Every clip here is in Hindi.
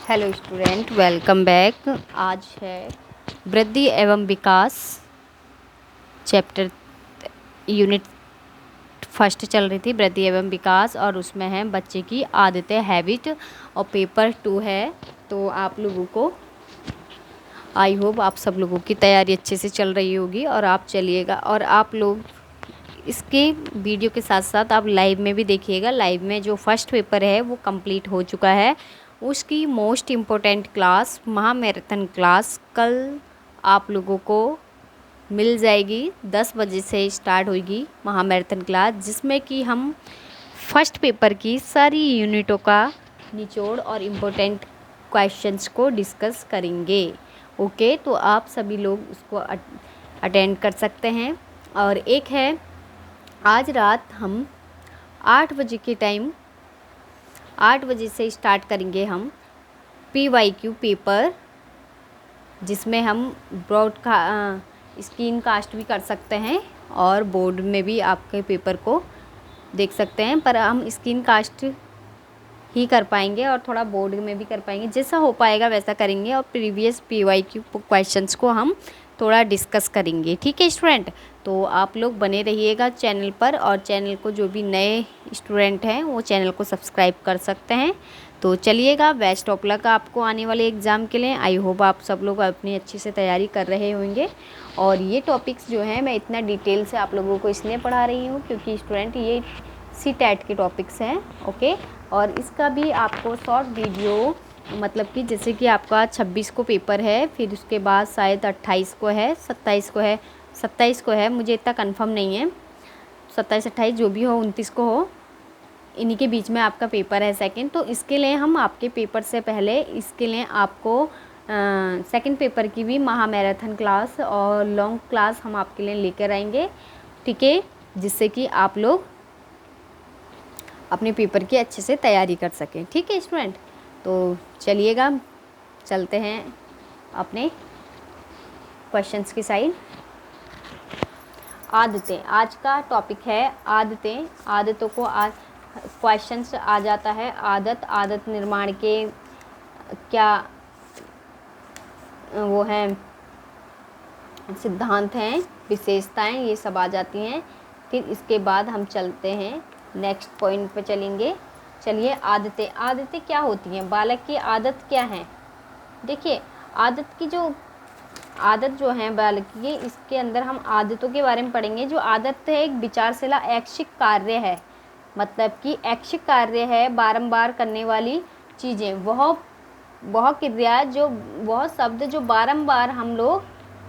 Hello student, welcome back. आज है वृद्धि एवं विकास चैप्टर यूनिट फर्स्ट चल रही थी, वृद्धि एवं विकास, और उसमें है बच्चे की आदतें, हैबिट, और पेपर 2 है। तो आप लोगों को आई होप आप सब लोगों की तैयारी अच्छे से चल रही होगी और आप चलिएगा। और आप लोग इसके वीडियो के साथ साथ आप लाइव में भी देखिएगा। लाइव में जो फर्स्ट पेपर है वो कंप्लीट हो चुका है, उसकी मोस्ट इम्पोर्टेंट क्लास, महामैराथन क्लास, कल आप लोगों को मिल जाएगी। 10 बजे से स्टार्ट होगी महामैराथन क्लास, जिसमें कि हम फर्स्ट पेपर की सारी यूनिटों का निचोड़ और इम्पोर्टेंट क्वेश्चंस को डिस्कस करेंगे। ओके, तो आप सभी लोग उसको अटेंड कर सकते हैं। और एक है, आज रात हम 8 बजे के टाइम 8 बजे से स्टार्ट करेंगे हम PYQ पेपर, जिसमें हम स्क्रीन कास्ट भी कर सकते हैं और बोर्ड में भी आपके पेपर को देख सकते हैं, पर हम स्क्रीन कास्ट ही कर पाएंगे और थोड़ा बोर्ड में भी कर पाएंगे। जैसा हो पाएगा वैसा करेंगे, और प्रीवियस PYQ क्वेश्चंस को हम थोड़ा डिस्कस करेंगे। ठीक है स्टूडेंट, तो आप लोग बने रहिएगा चैनल पर, और चैनल को जो भी नए स्टूडेंट हैं वो चैनल को सब्सक्राइब कर सकते हैं। तो चलिएगा, बेस्ट ऑफ लक आपको आने वाले एग्ज़ाम के लिए। आई होप आप सब लोग अपनी अच्छी से तैयारी कर रहे होंगे। और ये टॉपिक्स जो हैं मैं इतना डिटेल से आप लोगों को इसलिए पढ़ा रही हूँ क्योंकि स्टूडेंट ये CTET के टॉपिक्स हैं। ओके, और इसका भी आपको शॉर्ट वीडियो, मतलब कि जैसे कि आपका 26 को पेपर है, फिर उसके बाद शायद 28 को है, 27 को है, मुझे इतना कंफर्म नहीं है, 27 28 जो भी हो, 29 को हो, इन्हीं के बीच में आपका पेपर है सेकंड। तो इसके लिए हम आपके पेपर से पहले इसके लिए आपको सेकंड पेपर की भी महामैराथन क्लास और लॉन्ग क्लास हम आपके लिए लेकर आएंगे। ठीक है, जिससे कि आप लोग अपने पेपर की अच्छे से तैयारी कर सकें। ठीक है स्टूडेंट, तो चलिएगा, चलते हैं अपने क्वेश्चंस की साइड। आदतें, आज का टॉपिक है आदतें। आदतों को क्वेश्चंस आ जाता है। आदत निर्माण के क्या वो हैं, सिद्धांत हैं, विशेषताएं, ये सब आ जाती हैं। फिर इसके बाद हम चलते हैं नेक्स्ट पॉइंट पे चलेंगे। चलिए, आदतें क्या होती हैं, बालक की आदत क्या है। देखिए, आदत जो है बालक की, इसके अंदर हम आदतों के बारे में पढ़ेंगे। जो आदत है एक विचारशीला ऐच्छिक कार्य है, मतलब कि ऐच्छिक कार्य है, बारंबार करने वाली चीज़ें, वह क्रिया, जो वह शब्द जो बारंबार हम लोग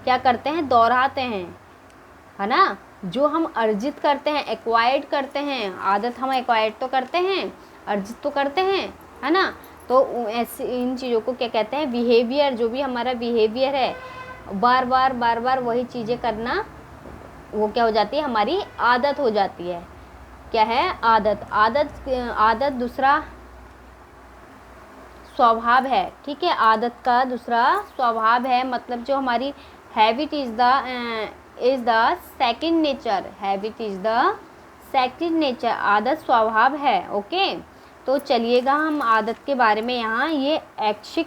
क्या करते हैं, दोहराते हैं, है ना। जो हम अर्जित करते हैं, एक्वायर्ड करते हैं, आदत हम एक्वायर्ड तो करते हैं, अर्जित तो करते हैं, है ना। तो ऐसे इन चीज़ों को क्या कहते हैं, बिहेवियर। जो भी हमारा बिहेवियर है, बार बार वही चीज़ें करना, वो क्या हो जाती है, हमारी आदत हो जाती है। क्या है, आदत दूसरा स्वभाव है। ठीक है, आदत का दूसरा स्वभाव है, मतलब जो हमारी habit is the second nature. Habit is the second nature, आदत स्वभाव है। ओके, तो चलिएगा, हम आदत के बारे में यहाँ, ये ऐच्छिक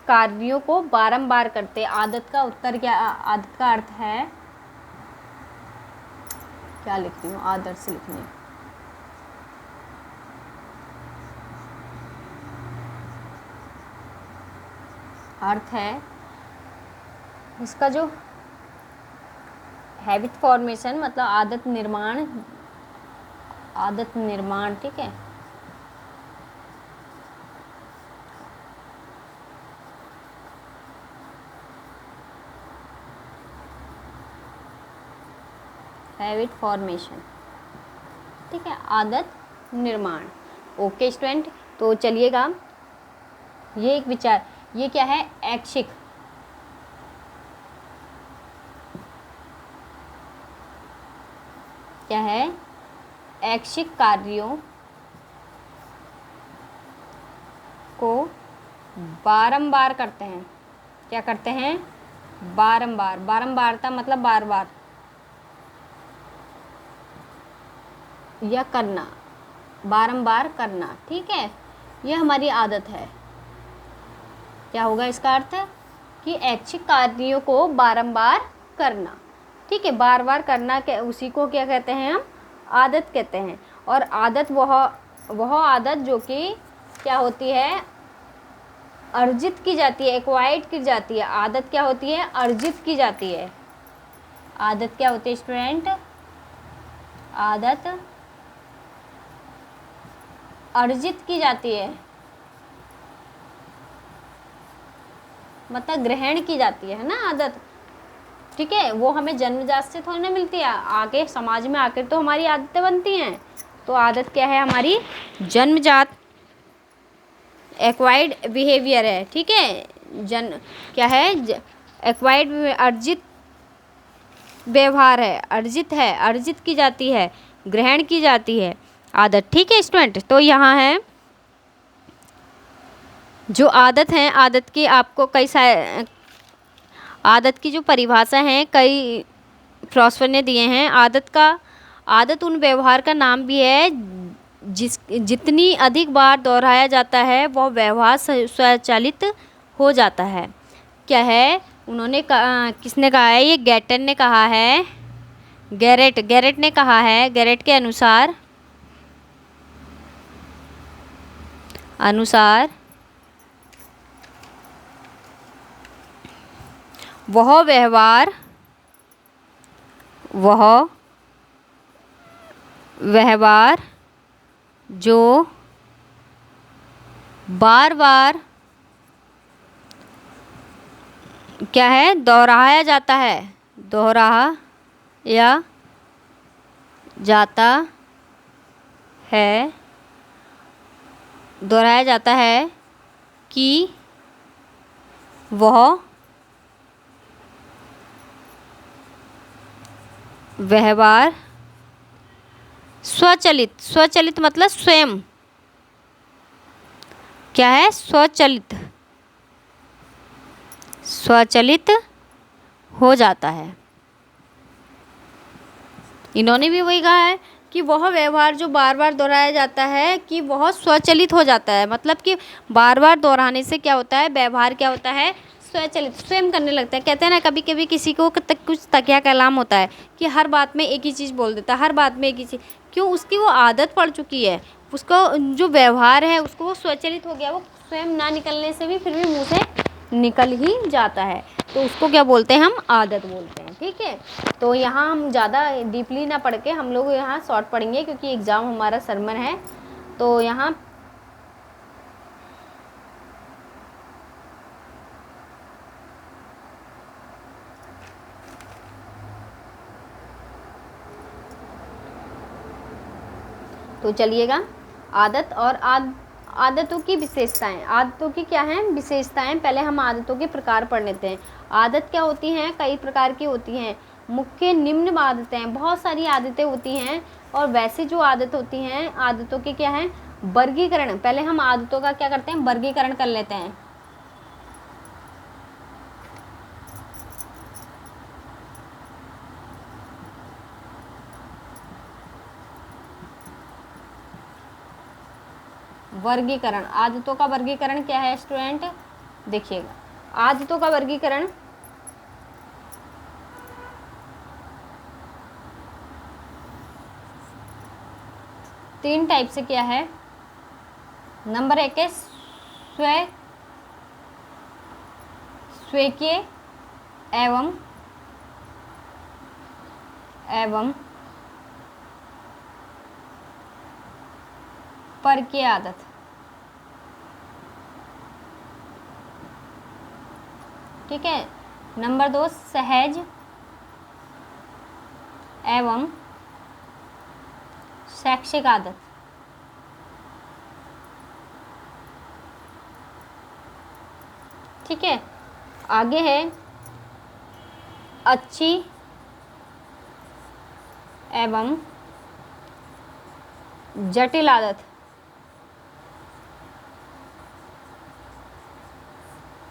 कार्यों को बारंबार करते। आदत का उत्तर क्या, आदत का अर्थ है, क्या लिखती हूँ, आदर्श से लिखनी है। अर्थ है इसका जो हैबिट फॉर्मेशन, मतलब आदत निर्माण। ठीक है, हैबिट फॉर्मेशन। ठीक है, आदत निर्माण। ओके स्टूडेंट, तो चलिएगा, ये एक विचार, ये क्या है, ऐच्छिक। क्या है, ऐच्छिक कार्यों को बारंबार करते हैं। क्या करते हैं, बारंबार। बारंबारता मतलब बार बार, या बारंबार करना। ठीक है, ये हमारी आदत है। क्या होगा इसका अर्थ? कि ऐच्छिक कार्यों को बारंबार करना। ठीक है, बार बार करना के उसी को क्या कहते हैं हम? आदत कहते हैं। और आदत वह आदत जो कि क्या होती है? अर्जित की जाती है, एक्वायर्ड की जाती है। आदत क्या होती है? अर्जित की जाती है। आदत क्या होती है स्टूडेंट? आदत अर्जित की जाती है, मतलब ग्रहण की जाती है ना आदत। ठीक है, वो हमें जन्मजात से थोड़ी ना मिलती है, आगे समाज में आकर तो हमारी आदतें बनती हैं। तो आदत क्या है? हमारी जन्मजात एक्वायर्ड बिहेवियर है। ठीक है, क्या है? एक्वायर्ड अर्जित व्यवहार है, अर्जित की जाती है, ग्रहण की जाती है आदत। ठीक है स्टूडेंट, तो यहाँ है जो आदत है, आदत की आपको कई सारे आदत की जो परिभाषा है कई फिलोसोफर ने दिए हैं। आदत उन व्यवहार का नाम भी है जितनी अधिक बार दोहराया जाता है वह व्यवहार स्वचालित हो जाता है। क्या है? किसने कहा है? ये गैटन ने कहा है, गैरेट ने कहा है। गैरेट के अनुसार वह व्यवहार जो बार बार क्या है? दोहराया जाता है कि वह व्यवहार स्वचालित मतलब स्वयं क्या है? स्वचालित हो जाता है। इन्होंने भी वही कहा है कि वह व्यवहार जो बार बार दोहराया जाता है कि वह स्वचालित हो जाता है, मतलब कि बार बार दोहराने से क्या होता है? व्यवहार क्या होता है? स्वचालित, स्वयं करने लगता है। कहते हैं ना, कभी कभी किसी को कुछ तकिया कलाम होता है कि हर बात में एक ही चीज़ बोल देता है, हर बात में एक ही चीज़। क्यों? उसकी वो आदत पड़ चुकी है, उसको जो व्यवहार है उसको वो स्वचालित हो गया, वो स्वयं ना निकलने से भी फिर भी मुँह से निकल ही जाता है। तो उसको क्या बोलते हैं? हम आदत बोलते हैं। ठीक है, तो यहाँ हम ज़्यादा डीपली ना पढ़ के हम लोग यहाँ शॉर्ट पढ़ेंगे क्योंकि एग्ज़ाम हमारा सरमन है। तो यहाँ तो चलिएगा, आदत और आदतों की विशेषताएं। आदतों की क्या हैं? विशेषताएं। पहले हम आदतों के प्रकार पढ़ लेते हैं। आदत क्या होती हैं? कई प्रकार की होती हैं। मुख्य निम्न आदतें, बहुत सारी आदतें होती हैं। और वैसे जो आदत होती हैं, आदतों के क्या हैं? वर्गीकरण। पहले हम आदतों का क्या करते हैं? वर्गीकरण कर लेते हैं। वर्गीकरण, आदतों का वर्गीकरण क्या है स्टूडेंट? देखिएगा, आदतों का वर्गीकरण तीन टाइप से किया है। नंबर 1 है स्वेकीय एवं परकीय आदत। ठीक है, नंबर 2 सहज एवं शैक्षिक आदत। ठीक है, आगे है अच्छी एवं जटिल आदत।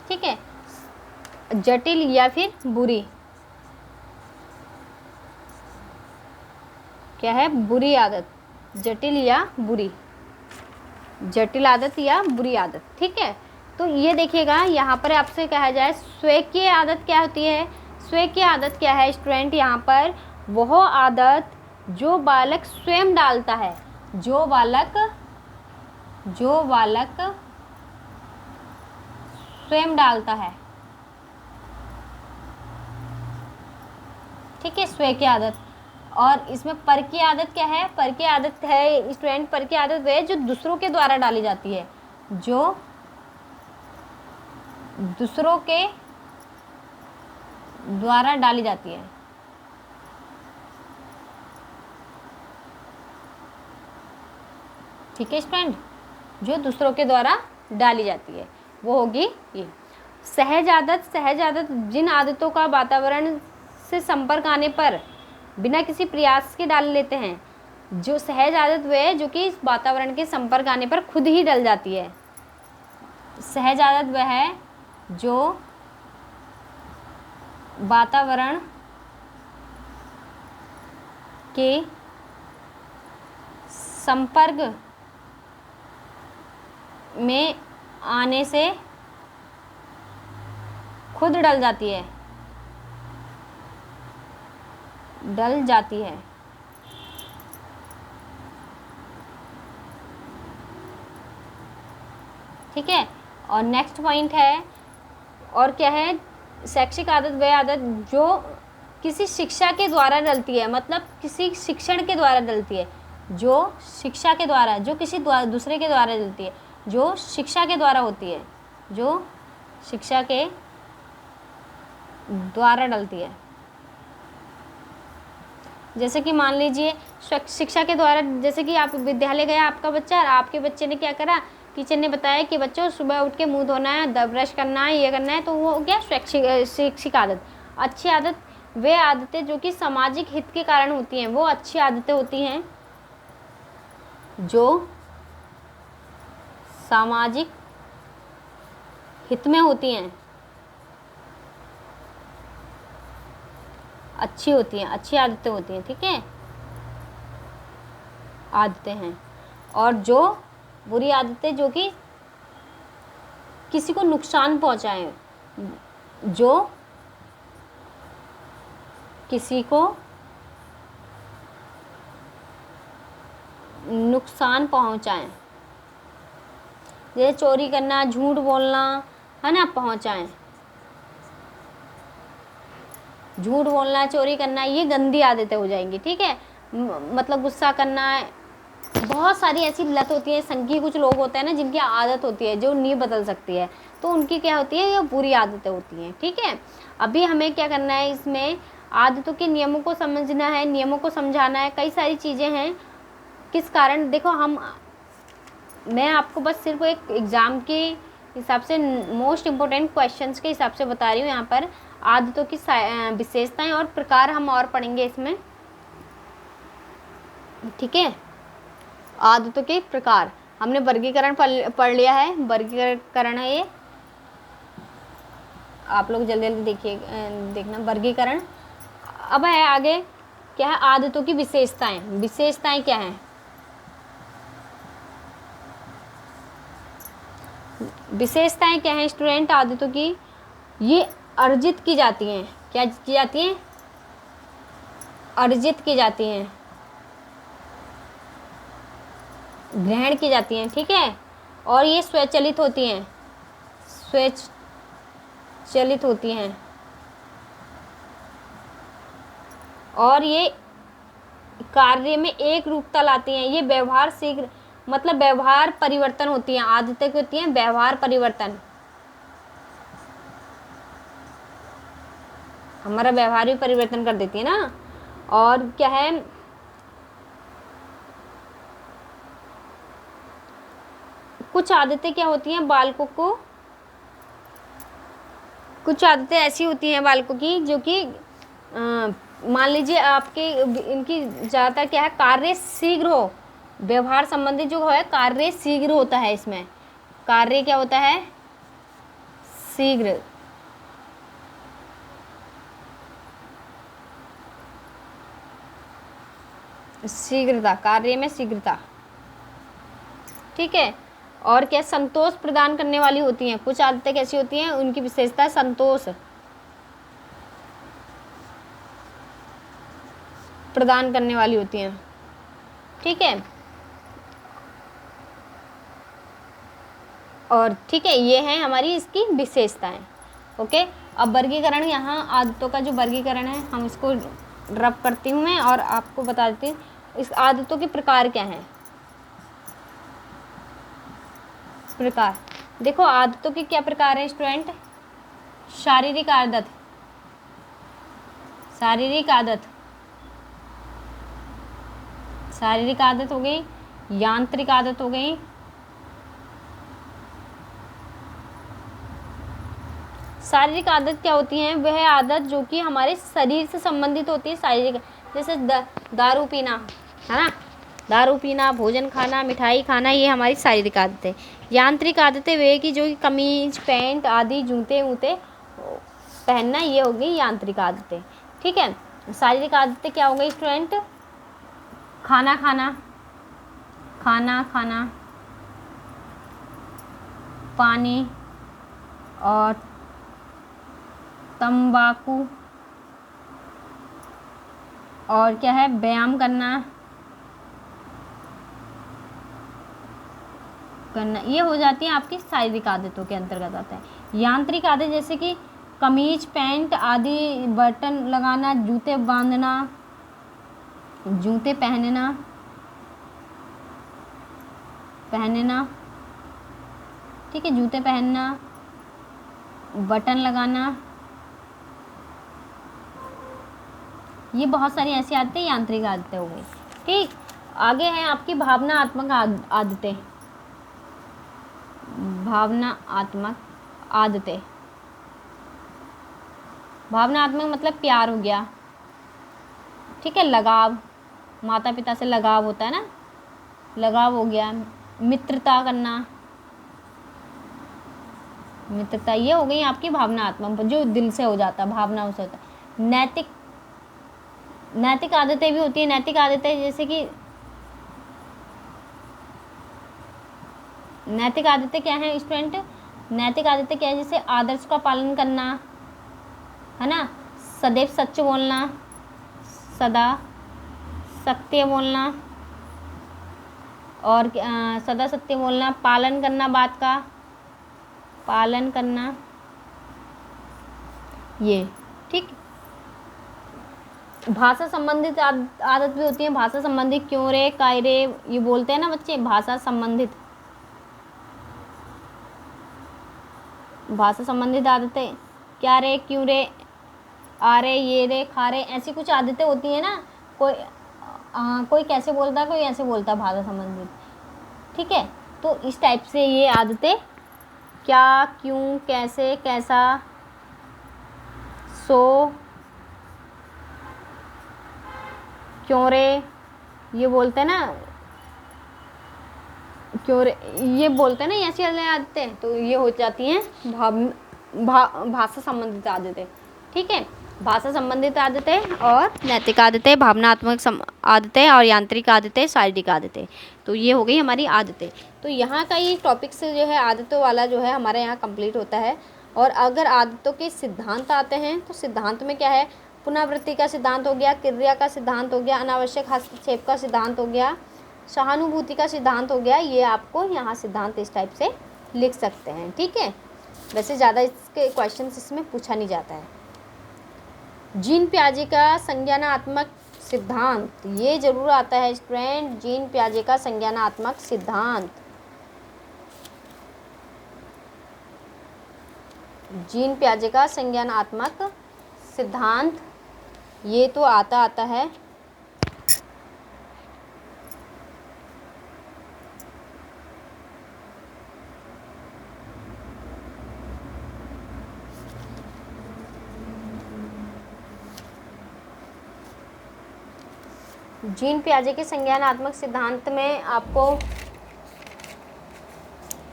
ठीक है, जटिल या फिर बुरी, क्या है? बुरी आदत, जटिल या बुरी, जटिल आदत या बुरी आदत। ठीक है, तो ये देखिएगा यहाँ पर आपसे कहा जाए स्वेग की आदत क्या होती है। स्वेग की आदत क्या है स्टूडेंट, यहाँ पर वह आदत जो बालक स्वयं डालता है, जो बालक स्वयं डालता है, ठीक है, स्वेग की आदत। और इसमें पर की आदत क्या है, पर की आदत है स्टूडेंट, पर की आदत वह जो दूसरों के द्वारा डाली जाती है, जो दूसरों के द्वारा डाली जाती है। ठीक है स्टूडेंट, जो दूसरों के द्वारा डाली जाती है वो होगी ये सहज आदत। सहज आदत जिन आदतों का वातावरण से संपर्क आने पर बिना किसी प्रयास के डाल लेते हैं। जो सहज आदत वह है जो कि वातावरण के संपर्क आने पर खुद ही डल जाती है। सहज आदत वह है जो वातावरण के संपर्क में आने से खुद डल जाती है, डल जाती है। ठीक है, और नेक्स्ट पॉइंट है, और क्या है, शैक्षिक आदत वह आदत जो किसी शिक्षा के द्वारा डलती है, मतलब किसी शिक्षण के द्वारा डलती है, जो शिक्षा के द्वारा, जो किसी दूसरे के द्वारा डलती है, जो शिक्षा के द्वारा होती है, जो शिक्षा के द्वारा डलती है। जैसे कि मान लीजिए शिक्षा के द्वारा, जैसे कि आप विद्यालय गया आपका बच्चा, आपके बच्चे ने क्या करा, टीचर ने बताया कि बच्चों सुबह उठ के मुंह धोना है, ब्रश करना है, ये करना है, तो वो क्या शैक्षिक आदत। अच्छी आदत वे आदतें जो कि सामाजिक हित के कारण होती हैं, वो अच्छी आदतें होती हैं जो सामाजिक हित में होती हैं, अच्छी होती हैं, अच्छी आदतें होती हैं। ठीक है, आदतें हैं। और जो बुरी आदतें जो कि किसी को नुकसान पहुंचाएं, जो किसी को नुकसान पहुंचाएं, जैसे चोरी करना, झूठ बोलना, है ना, पहुंचाएं। झूठ बोलना, चोरी करना, ये गंदी आदतें हो जाएंगी। ठीक है, मतलब गुस्सा करना, बहुत सारी ऐसी लत होती है। संगी कुछ लोग होते हैं ना जिनकी आदत होती है जो नहीं बदल सकती है, तो उनकी क्या होती है, ये बुरी आदतें होती हैं। ठीक है, अभी हमें क्या करना है, इसमें आदतों के नियमों को समझना है, नियमों को समझाना है, कई सारी चीज़ें हैं। किस कारण, देखो मैं आपको बस सिर्फ एक एग्ज़ाम के हिसाब से मोस्ट इम्पोर्टेंट क्वेश्चंस के हिसाब से बता रही हूँ। यहाँ पर आदतों की विशेषताएं और प्रकार हम और पढ़ेंगे इसमें। ठीक है, आदतों के प्रकार, हमने वर्गीकरण पढ़ लिया है, वर्गीकरण है ये, आप लोग जल्दी जल्दी देखना वर्गीकरण। अब है आगे क्या है, आदतों की विशेषताएं। विशेषताएं क्या हैं, विशेषताएं क्या हैं स्टूडेंट आदतों की, ये अर्जित की जाती हैं। क्या की जाती हैं, अर्जित की जाती हैं, ग्रहण की जाती हैं। ठीक है, और ये स्वचालित होती हैं, स्वचालित होती हैं, और ये कार्य में एक रूपता लाती हैं। ये व्यवहार शीघ्र, मतलब व्यवहार परिवर्तन होती हैं। आदतें क्या होती हैं, व्यवहार परिवर्तन, हमारा व्यवहार भी परिवर्तन कर देती है ना। और क्या है, कुछ आदतें क्या होती हैं बालकों को, कुछ आदतें ऐसी होती हैं बालकों की जो कि मान लीजिए आपके इनकी ज़्यादातर क्या है, कार्य शीघ्र हो, व्यवहार संबंधित जो है कार्य शीघ्र होता है। इसमें कार्य क्या होता है, शीघ्र। शीघ्रता, कार्य में शीघ्रता। ठीक है, और क्या संतोष प्रदान करने वाली होती हैं। कुछ आदतें कैसी होती हैं, उनकी विशेषता संतोष प्रदान करने वाली होती हैं, ठीक है। और ठीक है, ये है हमारी इसकी विशेषताएं। ओके, अब वर्गीकरण, यहाँ आदतों का जो वर्गीकरण है हम इसको रब करती हूँ मैं और आपको बता देती हूँ इस आदतों के प्रकार क्या हैं। प्रकार देखो, आदतों के क्या प्रकार हैं स्टूडेंट। शारीरिक आदत, शारीरिक आदत, शारीरिक आदत हो गई, यांत्रिक आदत हो गई, शारीरिक आदत क्या होती है, वह आदत जो कि हमारे शरीर से संबंधित होती है। शारीरिक जैसे दारू पीना, है ना, दारू पीना, भोजन खाना, मिठाई खाना, ये हमारी शारीरिक आदत है। यांत्रिक आदतें वे की जो कि कमीज, पैंट आदि, जूते वूते पहनना, ये हो गई यांत्रिक आदतें, ठीक है। शारीरिक आदतें क्या हो गई स्टूडेंट, खाना खाना, खाना खाना, पानी और तंबाकू, और क्या है, व्यायाम करना, ये हो जाती है आपकी शारीरिक आदतों के अंतर्गत आता है। यांत्रिक आदत जैसे कि कमीज, पैंट आदि, बटन लगाना, जूते बांधना, जूते पहनना, ठीक है, जूते पहनना, बटन लगाना, ये बहुत सारी ऐसी आदतें यांत्रिक आदतें हो गई, ठीक। आगे है आपकी भावनात्मक आदतें, भावनात्मक आदतें, भावनात्मक मतलब प्यार हो गया, ठीक है, लगाव, माता पिता से लगाव होता है ना, लगाव हो गया, मित्रता करना, मित्रता, ये हो गई आपकी भावनात्मक, जो दिल से हो जाता है, भावनाओं से होता है। नैतिक, नैतिक आदतें भी होती है। नैतिक आदतें जैसे कि, नैतिक आदतें क्या है स्टूडेंट, नैतिक आदतें क्या है, जैसे आदर्श का पालन करना, है ना, सदैव सच बोलना, सदा सत्य बोलना, और सदा सत्य बोलना, पालन करना, बात का पालन करना, ये ठीक। भाषा संबंधित आदत भी होती है। भाषा संबंधित, क्यों रे, काय रे, ये बोलते हैं ना बच्चे, भाषा संबंधित, भाषा संबंधित आदतें, क्या रे, क्यों रे, आ रे, ये रे, खा रे, ऐसी कुछ आदतें होती है ना। कोई कैसे बोलता है, कोई ऐसे बोलता है, भाषा संबंधित, ठीक है। तो इस टाइप से ये आदतें, क्या, क्यों, कैसे, कैसा, सो, क्यों रे, ये बोलते हैं ना, क्यों रे, ये बोलते हैं ना, ऐसी आदतें, तो ये हो जाती हैं भाषा संबंधित आदतें, ठीक है। भाषा संबंधित आदतें और नैतिक आदतें, भावनात्मक आदतें और यांत्रिक आदतें, शारीरिक आदतें, तो ये हो गई हमारी आदतें। तो यहाँ का ये टॉपिक से जो है आदतों वाला जो है हमारे यहाँ कंप्लीट होता है। और अगर आदतों के सिद्धांत आते हैं तो सिद्धांत में क्या है, पुनरावृत्ति का सिद्धांत हो गया, क्रिया का सिद्धांत हो गया, अनावश्यक हस्तक्षेप का सिद्धांत हो गया, सहानुभूति का सिद्धांत हो गया। ये आपको यहाँ सिद्धांत इस टाइप से लिख सकते हैं, ठीक है। वैसे ज़्यादा इसके क्वेश्चंस इसमें पूछा नहीं जाता है। जीन पियाजे का संज्ञानात्मक सिद्धांत, ये जरूर आता है स्टूडेंट, जीन पियाजे का संज्ञानात्मक सिद्धांत, जीन पियाजे का संज्ञानात्मक सिद्धांत, ये तो आता है। जीन पियाजे के संज्ञानात्मक सिद्धांत में आपको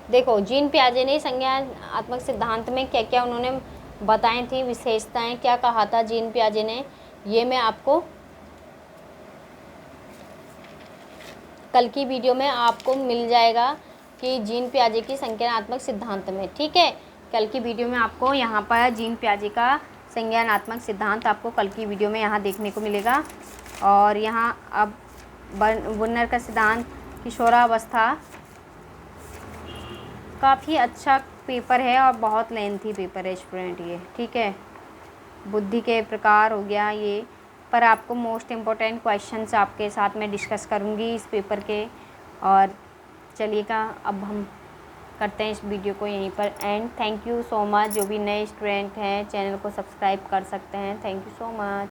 देखो, जीन पियाजे ने संज्ञानात्मक सिद्धांत में क्या क्या उन्होंने बताई थी विशेषताएं, क्या कहा था जीन पियाजे ने, ये मैं आपको कल की वीडियो में आपको मिल जाएगा कि जीन पियाजे की संज्ञानात्मक सिद्धांत में। ठीक है, कल की वीडियो में आपको यहाँ पर जीन पियाजे का संज्ञानात्मक सिद्धांत आपको कल की वीडियो में यहाँ देखने को मिलेगा। और यहाँ अब वुर्नर का सिद्धांत, किशोरावस्था, काफ़ी अच्छा पेपर है और बहुत लेंथी पेपर है स्टूडेंट ये। ठीक है, बुद्धि के प्रकार हो गया ये, पर आपको मोस्ट इम्पोर्टेंट क्वेश्चंस आपके साथ में डिस्कस करूँगी इस पेपर के। और चलिएगा अब हम करते हैं इस वीडियो को यहीं पर and. Thank you so much. जो भी नए स्टूडेंट हैं चैनल को सब्सक्राइब कर सकते हैं। Thank you so much.